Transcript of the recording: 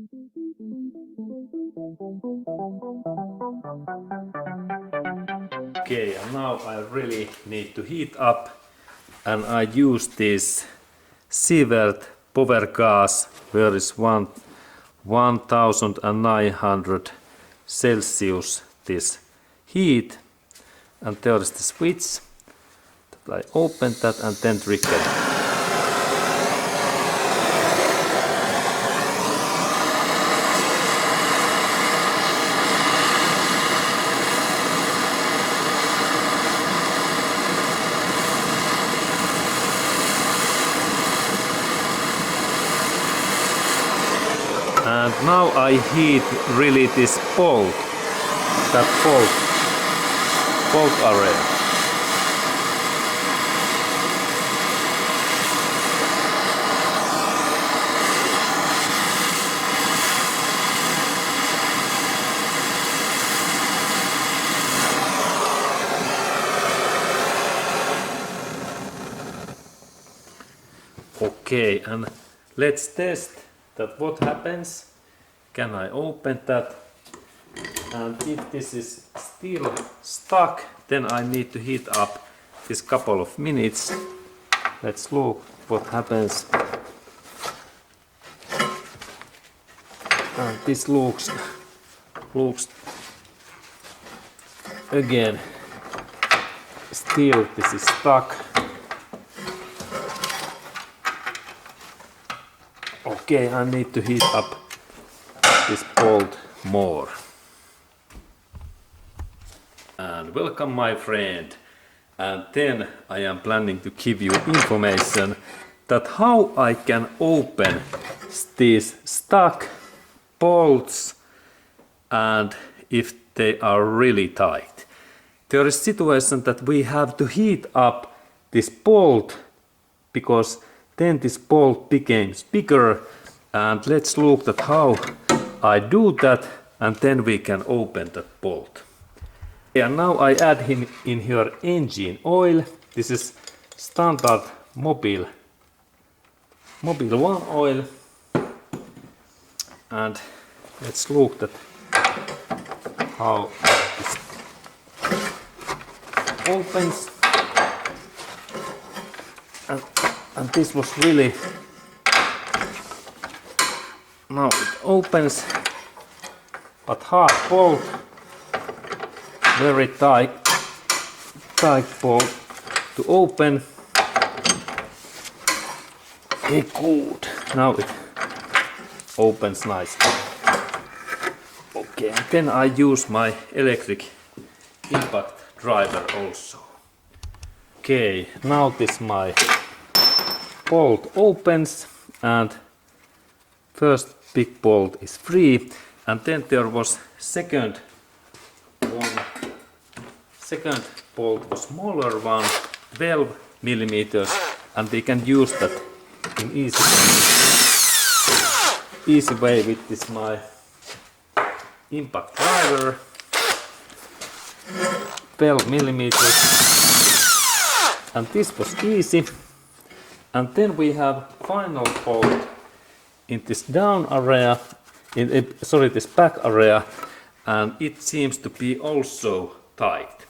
Okay, and now I really need to heat up, and I use this sievert power gas where is 1900 Celsius this heat, and there is the switch that I open that and then trigger. And now I heat really this bolt, that bolt area. Okay, and let's test that what happens. Can I open that? And if this is still stuck, then I need to heat up this couple of minutes. Let's look what happens. And this looks again still this is stuck. Okay, I need to heat up this bolt more. And welcome my friend, and then I am planning to give you information that how I can open these stuck bolts and if they are really tight. There is a situation that we have to heat up this bolt because then this bolt becomes bigger, and let's look at how I do that, and then we can open that bolt. And now I add in here engine oil. This is standard Mobile 1 oil, and let's look at how this opens. And this was really, now it opens, but hard bolt, very tight bolt to open. Okay, good. Now it opens nicely. Okay, and then I use my electric impact driver also. Okay, now this my bolt opens, and first big bolt is free, and then there was second bolt was smaller one, 12 millimeters, and we can use that in easy way with this my impact driver. 12 millimeters, and this was easy. And then we have final bolt in this down area, this back area, and it seems to be also tight.